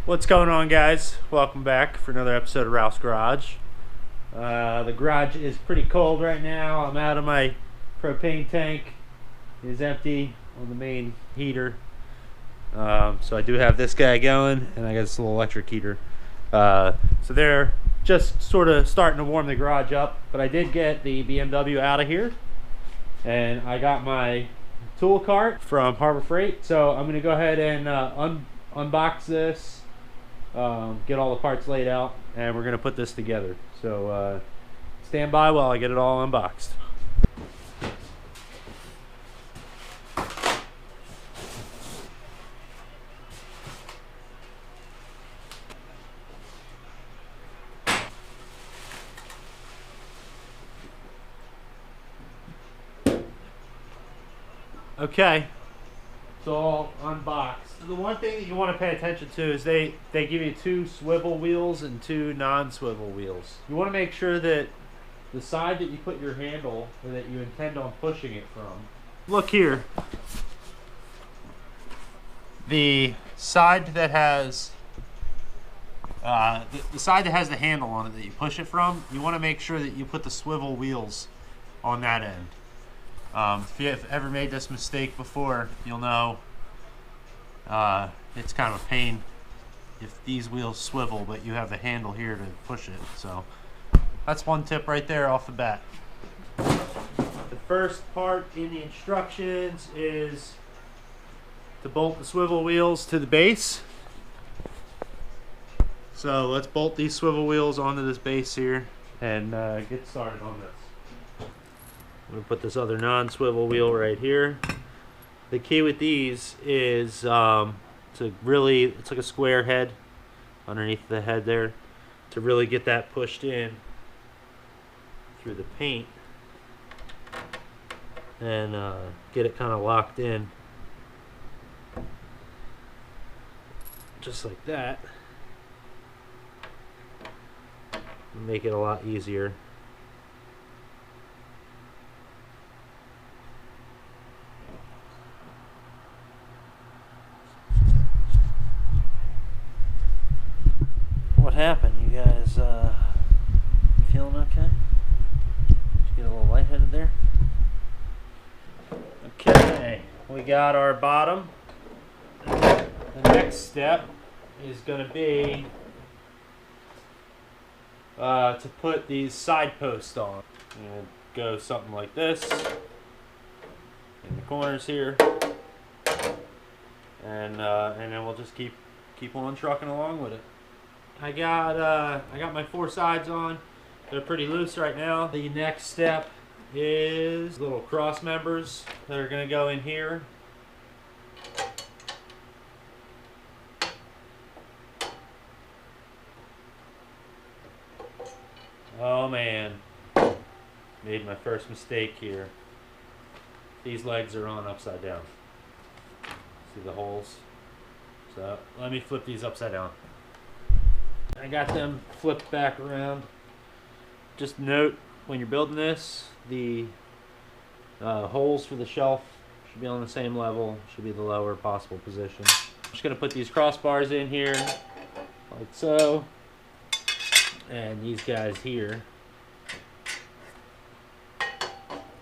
What's going on, guys? Welcome back for another episode of Ralph's Garage. The garage is pretty cold right now. I'm out of my propane tank. It is empty on the main heater. So I do have this guy going, and I got this little electric heater. So they're just sort of starting to warm the garage up. But I did get the BMW out of here, and I got my tool cart from Harbor Freight. So I'm going to go ahead and unbox this. Get all the parts laid out, and we're gonna put this together. So stand by while I get it all unboxed. Okay, it's all unboxed. The one thing that you want to pay attention to is they give you two swivel wheels and two non-swivel wheels. You want to make sure that the side that you put your handle, or that you intend on pushing it from. Look here. The side that has the side that has the handle on it that you push it from, you want to make sure that you put the swivel wheels on that end. If you have ever made this mistake before, you'll know it's kind of a pain if these wheels swivel, but you have the handle here to push it. So that's one tip right there off the bat. The first part in the instructions is to bolt the swivel wheels to the base. So let's bolt these swivel wheels onto this base here and get started on this. I'm going to put this other non-swivel wheel right here. The key with these is to really, it's like a square head underneath the head there, to really get that pushed in through the paint and get it kind of locked in just like that. Make it a lot easier. What happened? You guys feeling okay? Just get a little lightheaded there. Okay, we got our bottom. The next step is going to be to put these side posts on. And go something like this in the corners here, and then we'll just keep on trucking along with it. I got my four sides on. They're pretty loose right now. The next step is little cross members that are going to go in here. Oh man, made my first mistake here. These legs are on upside down. See the holes? So let me flip these upside down. I got them flipped back around. Just note, when you're building this, the holes for the shelf should be on the same level, should be the lower possible position. I'm just going to put these crossbars in here, like so, and these guys here,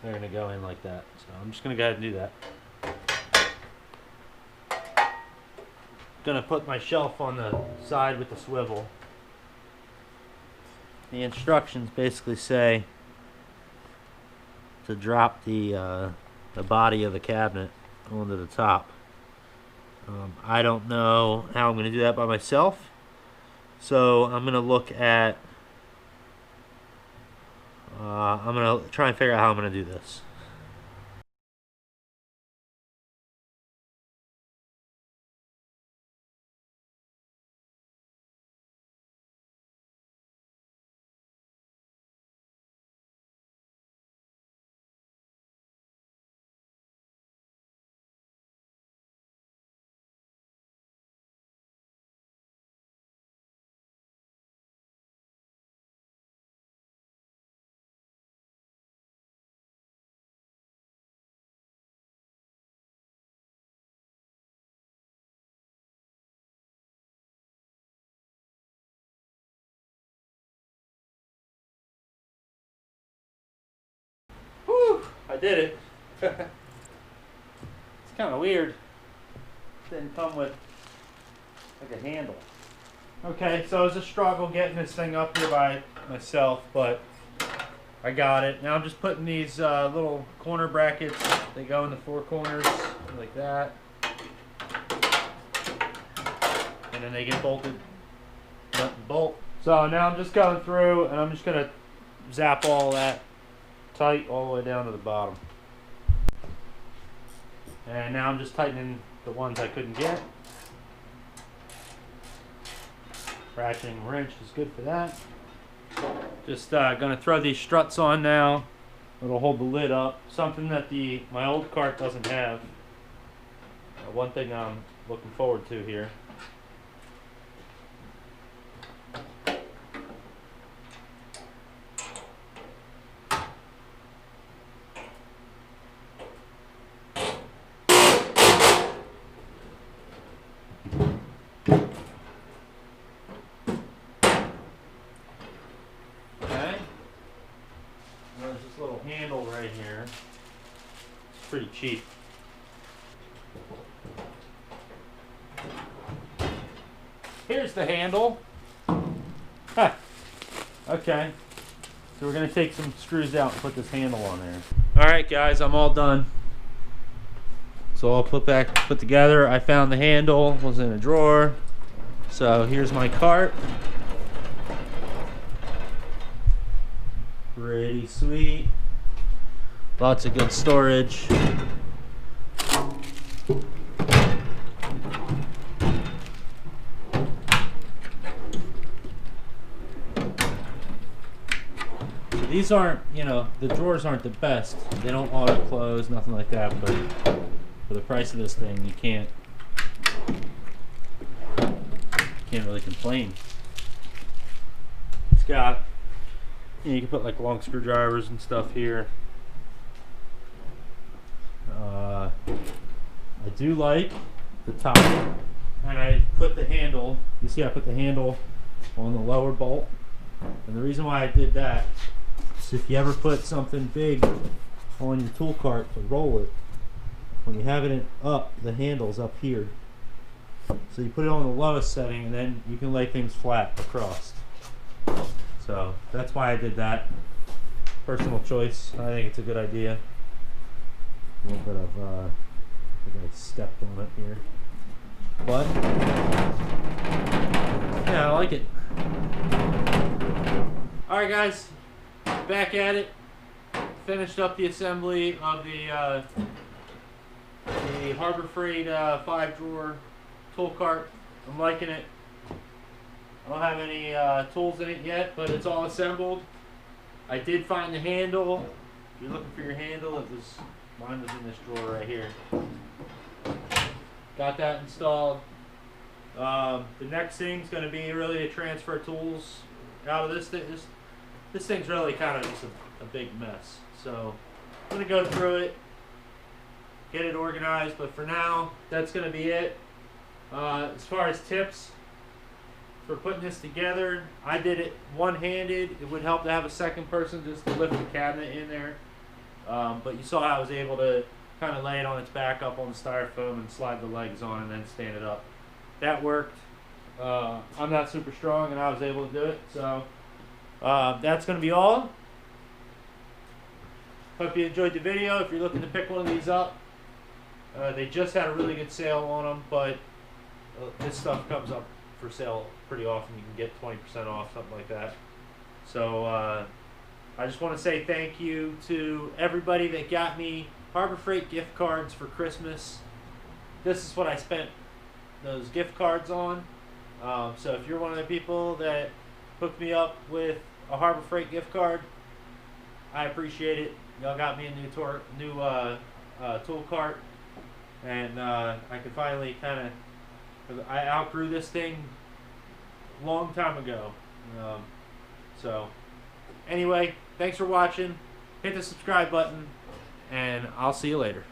they're going to go in like that. So I'm just going to go ahead and do that. Going to put my shelf on the side with the swivel. The instructions basically say to drop the body of the cabinet onto the top. I don't know how I'm going to do that by myself, so I'm going to look at I'm going to try and figure out how I'm going to do this. did it. It's kind of weird. Didn't come with like a handle. Okay, so it was a struggle getting this thing up here by myself, but I got it. Now I'm just putting these little corner brackets. They go in the four corners like that. And then they get bolted, nut and bolt. So now I'm just going through and I'm just gonna zap all that tight all the way down to the bottom. And now I'm just tightening the ones I couldn't get. Ratcheting wrench is good for that. Just gonna throw these struts on now. It'll hold the lid up. Something that my old cart doesn't have. One thing I'm looking forward to here. Handle right here. It's pretty cheap. Here's the handle. Huh. Okay. So we're going to take some screws out and put this handle on there. Alright guys, I'm all done. So all put together. I found the handle, was in a drawer. So here's my cart. Pretty sweet. Lots of good storage. So these aren't, the drawers aren't the best. They don't auto close, nothing like that, but for the price of this thing, you can't really complain. It's got, you can put like long screwdrivers and stuff here. I do like the top, and I put the handle, you see I put the handle on the lower bolt, and the reason why I did that is if you ever put something big on your tool cart to roll it, when you have it up, the handle's up here, so you put it on the lowest setting and then you can lay things flat across. So that's why I did that. Personal choice. I think it's a good idea. A little bit of, I think I stepped on it here. But, yeah, I like it. Alright guys, back at it. Finished up the assembly of the Harbor Freight 5-drawer tool cart. I'm liking it. I don't have any tools in it yet, but it's all assembled. I did find the handle. If you're looking for your handle, mine was in this drawer right here. Got that installed. The next thing's going to be really to transfer tools out of this thing. This thing's really kind of just a big mess. So I'm going to go through it, get it organized, but for now, that's going to be it. As far as tips for putting this together, I did it one-handed. It would help to have a second person just to lift the cabinet in there. But you saw I was able to kind of lay it on its back up on the styrofoam and slide the legs on and then stand it up. That worked. I'm not super strong and I was able to do it. So that's going to be all. Hope you enjoyed the video. If you're looking to pick one of these up, they just had a really good sale on them, but this stuff comes up for sale pretty often. You can get 20% off, something like that. So I just want to say thank you to everybody that got me Harbor Freight gift cards for Christmas. This is what I spent those gift cards on. So if you're one of the people that hooked me up with a Harbor Freight gift card, I appreciate it. Y'all got me a new tool cart, and I could finally I outgrew this thing a long time ago. So anyway, thanks for watching. Hit the subscribe button, and I'll see you later.